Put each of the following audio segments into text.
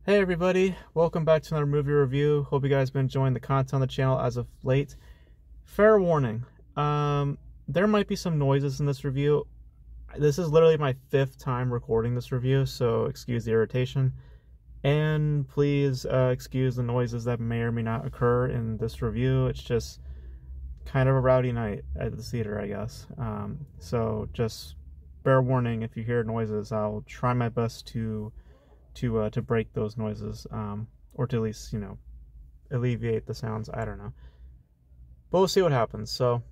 Hey everybody, welcome back to another movie review. Hope you guys have been enjoying the content on the channel as of late. Fair warning, there might be some noises in this review. This is literally my 5th time recording this review, so excuse the irritation. And please excuse the noises that may or may not occur in this review. It's just kind of a rowdy night at the theater, I guess. So just bear warning if you hear noises. I'll try my best to break those noises, or to at least, alleviate the sounds. I don't know, but we'll see what happens. So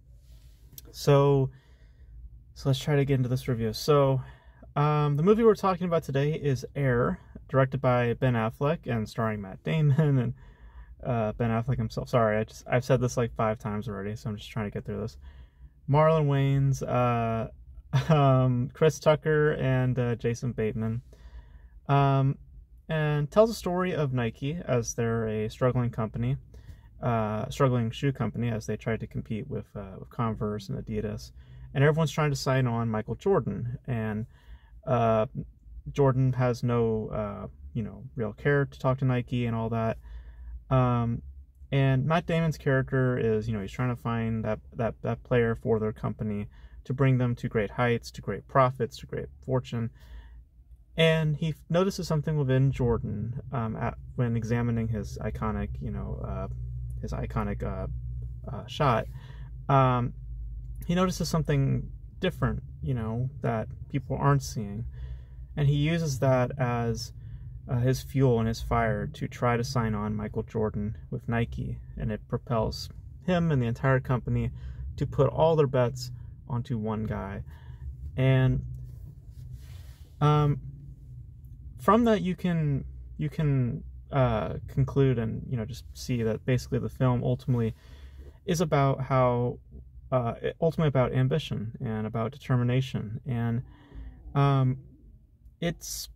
let's try to get into this review. So the movie we're talking about today is Air, directed by Ben Affleck and starring Matt Damon and Ben Affleck himself. Sorry, I've said this like 5 times already, so I'm just trying to get through this. Marlon Wayans, Chris Tucker, and Jason Bateman. And tells a story of Nike as they're a struggling shoe company, as they try to compete with Converse and Adidas, and everyone's trying to sign on Michael Jordan, and Jordan has no real care to talk to Nike and all that. And Matt Damon's character is, he's trying to find that player for their company to bring them to great heights, to great profits, to great fortune. And he notices something within Jordan when examining his iconic, shot. He notices something different, that people aren't seeing, and he uses that as his fuel and his fire to try to sign on Michael Jordan with Nike, and it propels him and the entire company to put all their bets onto one guy. And from that, you can conclude and just see that basically the film ultimately is about ultimately about ambition and about determination, and it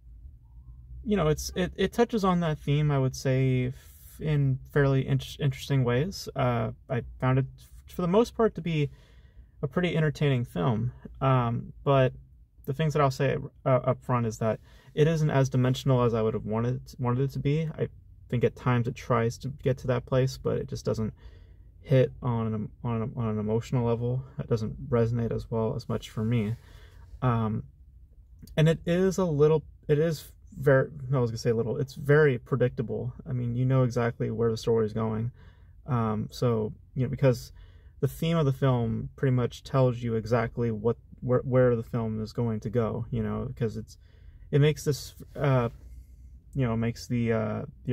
touches on that theme, I would say, in fairly interesting ways. I found it for the most part to be a pretty entertaining film, but the things that I'll say up front is that it isn't as dimensional as I would have wanted it to be. I think at times it tries to get to that place, but it just doesn't hit on an emotional level. It doesn't resonate as much for me. And it's very predictable. I mean, you know exactly where the story is going. Because the theme of the film pretty much tells you exactly where the film is going to go, because it makes this, makes the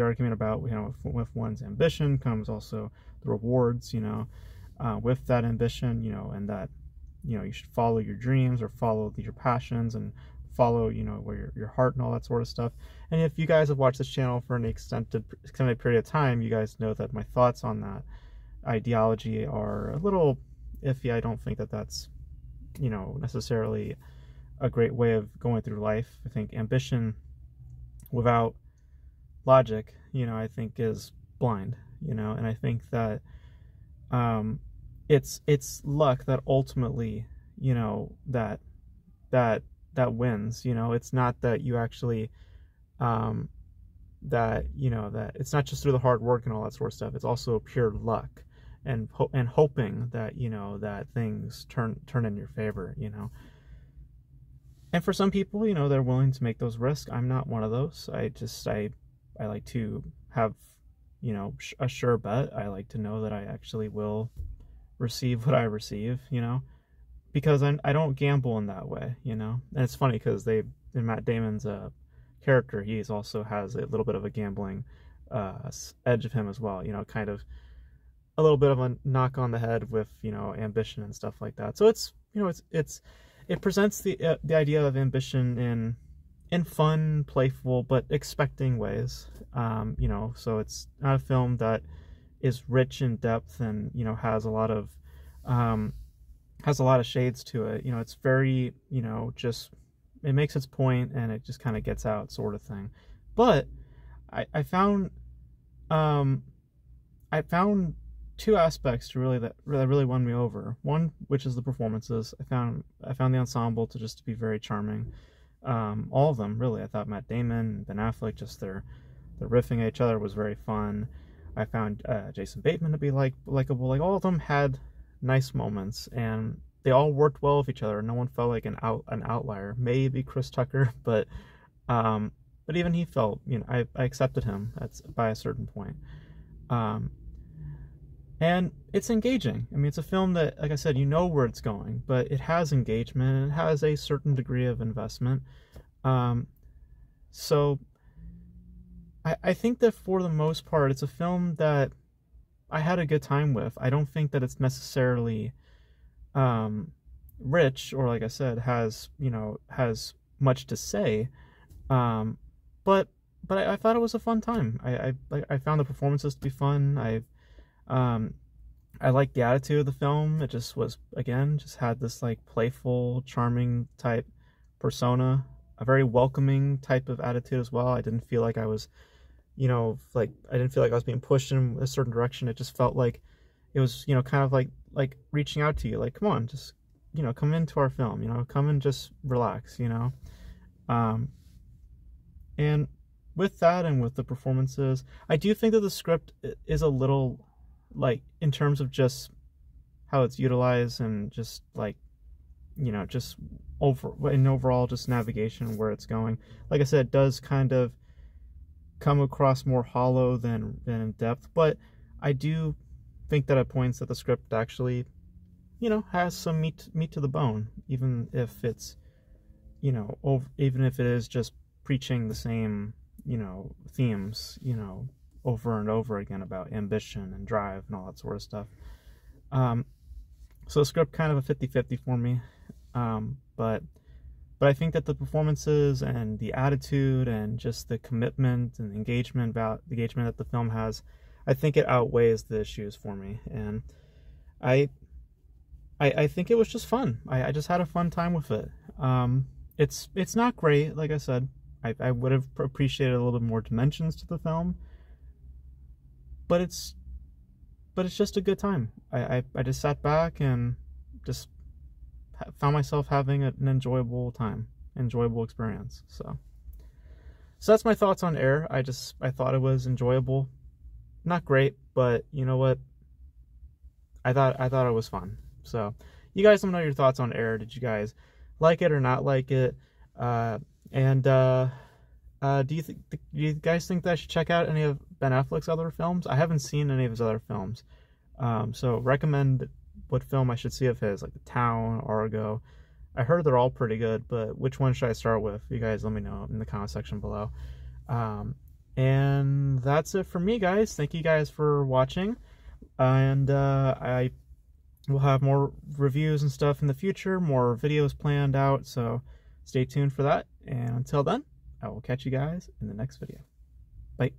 argument about, with one's ambition comes also the rewards, with that ambition, and that, you should follow your dreams or follow your passions and follow, where your heart and all that sort of stuff. And if you guys have watched this channel for an extended period of time, you guys know that my thoughts on that ideology are a little iffy. I don't think that that's necessarily a great way of going through life. I think ambition without logic, I think is blind, and I think that it's luck that ultimately, that wins. It's not that you actually that it's not just through the hard work and all that sort of stuff. It's also pure luck and hoping that that things turn in your favor. And for some people, they're willing to make those risks. I'm not one of those. I like to have a sure bet. I like to know that I actually will receive what I receive, because I don't gamble in that way, And it's funny because in Matt Damon's character, he also has a little bit of a gambling edge of him as well, kind of a little bit of a knock on the head with ambition and stuff like that. So it's it presents the idea of ambition in fun, playful, but expecting ways. So it's not a film that is rich in depth and has a lot of shades to it. It's very it makes its point and it just kind of gets out, sort of thing. But I found 2 aspects that really won me over. One, which is the performances. I found the ensemble to be very charming. All of them, really. I thought Matt Damon, Ben Affleck, just their the riffing at each other was very fun. I found Jason Bateman to be likable. Like all of them had nice moments, and they all worked well with each other. No one felt like an outlier. Maybe Chris Tucker, but even he felt, I accepted him by a certain point. And it's engaging. I mean, it's a film that, like I said, you know where it's going, but it has engagement and it has a certain degree of investment. So I think that for the most part, it's a film that I had a good time with. I don't think that it's necessarily rich, or like I said, has much to say. But I thought it was a fun time. I found the performances to be fun. I liked the attitude of the film. It just was, again, just had this like playful, charming type persona, a very welcoming type of attitude as well. I didn't feel like I was, I didn't feel like I was being pushed in a certain direction. It just felt like it was, kind of like reaching out to you, like, come on, just, come into our film, come and just relax, and with that and with the performances, I do think that the script is a little, like, in terms of just how it's utilized and just like, just overall just navigation where it's going. Like I said, it does kind of come across more hollow than in depth, but I do think that at points that the script actually, has some meat to the bone, even if it's, even if it is just preaching the same, themes, over and over again about ambition and drive and all that sort of stuff. So the script kind of a 50-50 for me. But I think that the performances and the attitude and just the commitment and engagement that the film has, I think it outweighs the issues for me. And I think it was just fun. I just had a fun time with it. It's not great, like I said. I would have appreciated a little bit more dimensions to the film. But it's just a good time. I just sat back and just found myself having an enjoyable experience. So that's my thoughts on Air. I thought it was enjoyable. Not great, but you know what? I thought it was fun. So you guys let me know your thoughts on Air. Did you guys like it or not like it? Do you guys think that I should check out any of Ben Affleck's other films? I haven't seen any of his other films. So recommend what film I should see of his, like The Town, Argo. I heard they're all pretty good, but which one should I start with? You guys let me know in the comment section below. And that's it for me, guys. Thank you guys for watching. And I will have more reviews and stuff in the future, more videos planned out, so stay tuned for that. And until then, I will catch you guys in the next video. Bye.